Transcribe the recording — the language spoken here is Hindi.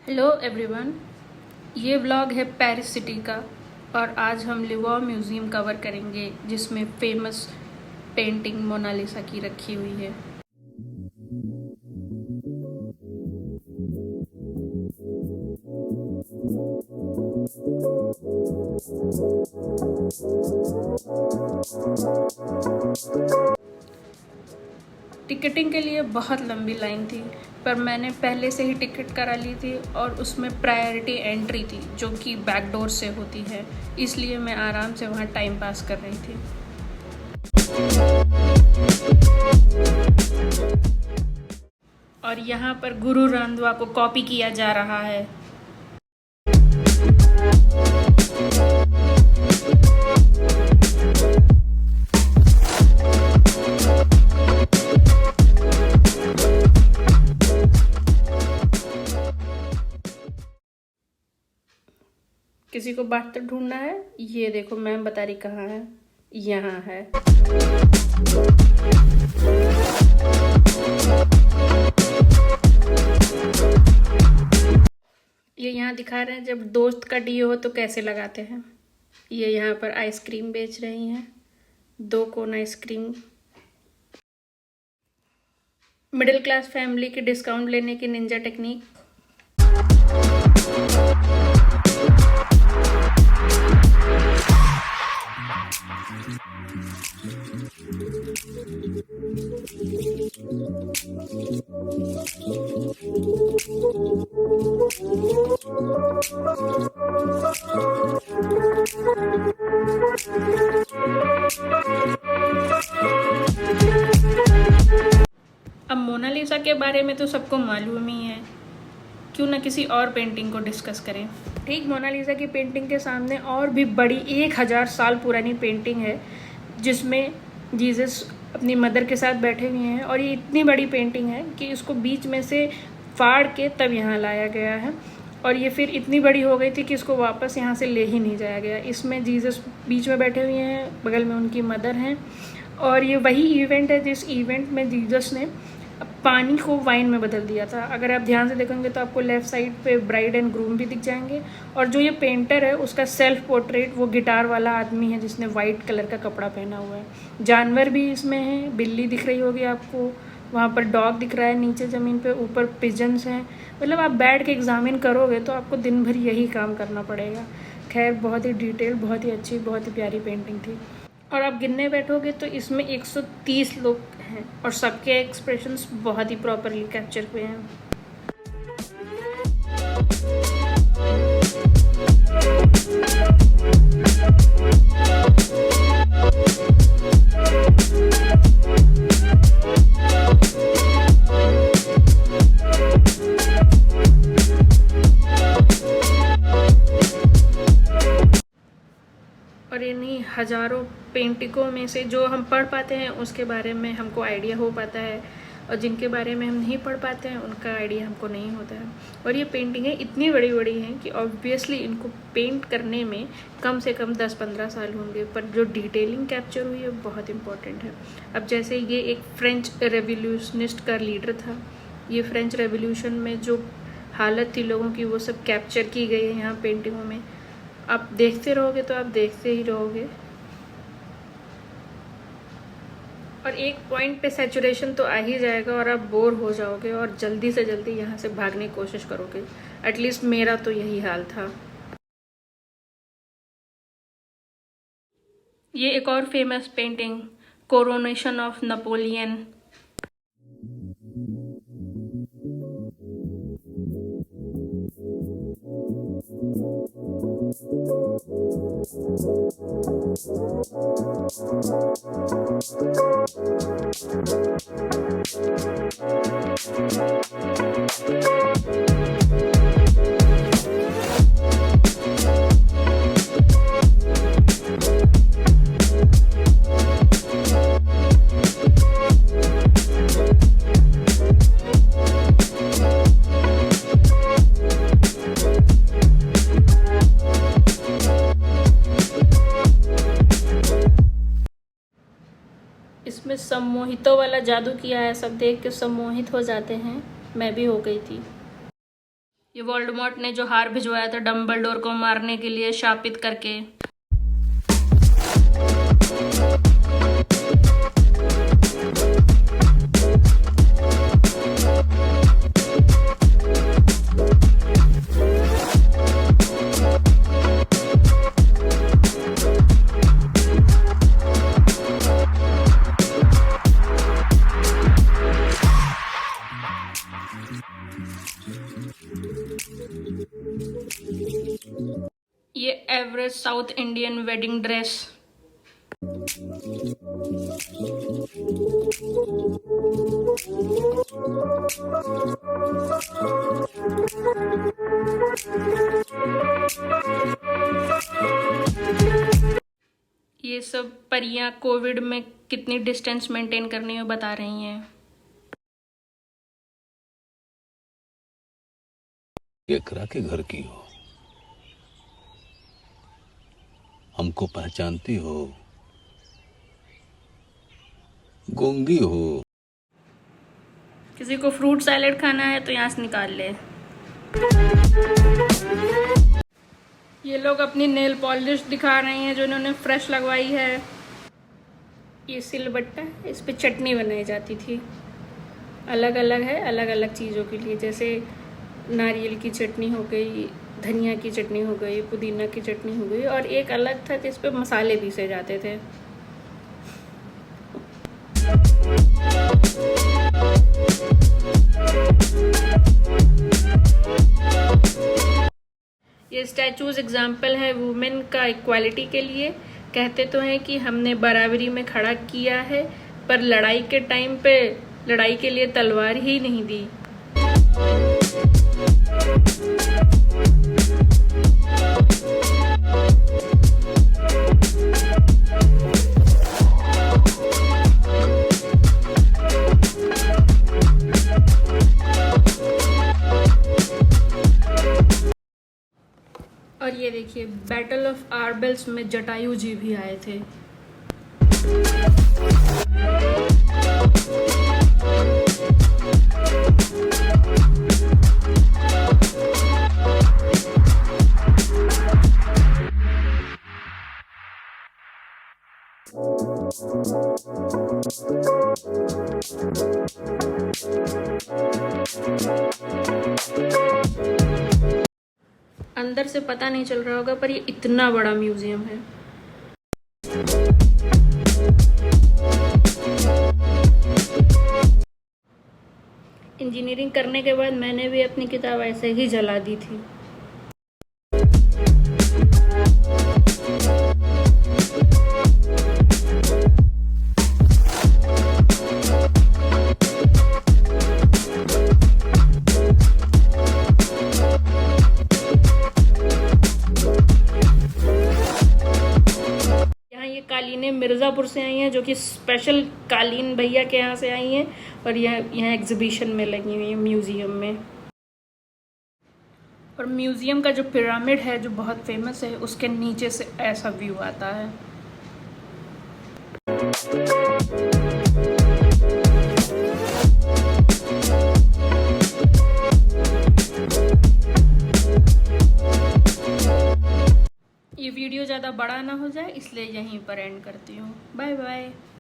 हेलो एवरीवन, ये व्लॉग है पेरिस सिटी का और आज हम लिवॉ म्यूज़ियम कवर करेंगे जिसमें फेमस पेंटिंग मोनालिसा की रखी हुई है। टिकटिंग के लिए बहुत लंबी लाइन थी, पर मैंने पहले से ही टिकट करा ली थी और उसमें प्रायोरिटी एंट्री थी जो कि बैक डोर से होती है, इसलिए मैं आराम से वहाँ टाइम पास कर रही थी। और यहाँ पर गुरु रंधवा को कॉपी किया जा रहा है। किसी को बात ढूंढना है? ये देखो मैम बता रही कहाँ है, यहाँ है। ये यहाँ दिखा रहे हैं जब दोस्त का डीओ हो तो कैसे लगाते हैं। ये यहाँ पर आइसक्रीम बेच रही हैं, 2 cone ice cream. Middle class family की डिस्काउंट लेने की निंजा टेक्निक। अब मोनालिसा के बारे में तो सबको मालूम ही है, क्यों ना किसी और पेंटिंग को डिस्कस करें। ठीक मोनालिसा की पेंटिंग के सामने और भी बड़ी 1000 साल पुरानी पेंटिंग है जिसमें जीसस अपनी मदर के साथ बैठे हुए हैं, और ये इतनी बड़ी पेंटिंग है कि इसको बीच में से फाड़ के तब यहाँ लाया गया है, और ये फिर इतनी बड़ी हो गई थी कि इसको वापस यहाँ से ले ही नहीं जाया गया। इसमें जीसस बीच में बैठे हुए हैं, बगल में उनकी मदर हैं, और ये वही इवेंट है जिस इवेंट में जीसस ने पानी को वाइन में बदल दिया था। अगर आप ध्यान से देखेंगे तो आपको लेफ्ट साइड पे ब्राइड एंड ग्रूम भी दिख जाएंगे, और जो ये पेंटर है उसका सेल्फ पोर्ट्रेट वो गिटार वाला आदमी है जिसने वाइट कलर का कपड़ा पहना हुआ है। जानवर भी इसमें है, बिल्ली दिख रही होगी आपको, वहाँ पर डॉग दिख रहा है नीचे ज़मीन पे, ऊपर पिजन्स हैं। मतलब आप बैठ के एग्जामिन करोगे तो आपको दिन भर यही काम करना पड़ेगा। खैर बहुत ही डिटेल, बहुत ही अच्छी, बहुत ही प्यारी पेंटिंग थी। और आप गिनने बैठोगे तो इसमें 130 लोग हैं और सबके एक्सप्रेशंस बहुत ही प्रॉपरली कैप्चर हुए हैं। और इन्हीं हज़ारों पेंटिंगों में से जो हम पढ़ पाते हैं उसके बारे में हमको आइडिया हो पाता है, और जिनके बारे में हम नहीं पढ़ पाते हैं उनका आइडिया हमको नहीं होता है। और ये पेंटिंगें इतनी बड़ी बड़ी हैं कि ऑब्वियसली इनको पेंट करने में कम से कम 10-15 साल होंगे, पर जो डिटेलिंग कैप्चर हुई है बहुत इम्पॉर्टेंट है। अब जैसे ये एक फ्रेंच रेवोल्यूशनिस्ट का लीडर था, ये फ्रेंच रेवोल्यूशन में जो हालत थी लोगों की वो सब कैप्चर की गई है यहाँ पेंटिंगों में। आप देखते रहोगे तो आप देखते ही रहोगे, और एक पॉइंट पे सैचुरेशन तो आ ही जाएगा और आप बोर हो जाओगे और जल्दी से जल्दी यहाँ से भागने की कोशिश करोगे। एटलीस्ट मेरा तो यही हाल था। ये एक और famous painting, coronation of Napoleon. इसमें सम्मोहितों वाला जादू किया है, सब देख के सम्मोहित हो जाते हैं, मैं भी हो गई थी। ये वोल्डेमॉर्ट ने जो हार भिजवाया था डम्बलडोर को मारने के लिए शापित करके। ये average south Indian wedding dress. ये सब परियां कोविड में कितनी डिस्टेंस मेंटेन करने में बता रही हैं। एकरा के घर की हो, हमको पहचानती हो, गूंगी हो। किसी को फ्रूट सैलेड खाना है तो यहाँ से निकाल ले। ये लोग अपनी नेल पॉलिश दिखा रहे हैं जो इन्होंने फ्रेश लगवाई है। ये सिलबट्टा है, इस पे चटनी बनाई जाती थी। अलग अलग है, अलग अलग चीज़ों के लिए, जैसे नारियल की चटनी हो गई, धनिया की चटनी हो गई, पुदीना की चटनी हो गई, और एक अलग था जिस पे मसाले पीसे जाते थे। ये स्टैचूज एग्जाम्पल है वुमेन का इक्वालिटी के लिए। कहते तो हैं कि हमने बराबरी में खड़ा किया है, पर लड़ाई के टाइम पे लड़ाई के लिए तलवार ही नहीं दी। और ये देखिए, बैटल ऑफ आर्बेल्स में जटायु जी भी आए थे। अंदर से पता नहीं चल रहा होगा, पर ये इतना बड़ा म्यूजियम है। इंजीनियरिंग करने के बाद मैंने भी अपनी किताब ऐसे ही जला दी थी। कालीनें मिर्ज़ापुर से आई हैं, जो कि स्पेशल कालीन भैया के यहाँ से आई हैं, और यहाँ एग्जीबिशन में लगी हुई है म्यूज़ियम में। और म्यूज़ियम का जो पिरामिड है जो बहुत फेमस है, उसके नीचे से ऐसा व्यू आता है। ये वीडियो ज़्यादा बड़ा ना हो जाए, इसलिए यहीं पर एंड करती हूँ। Bye bye.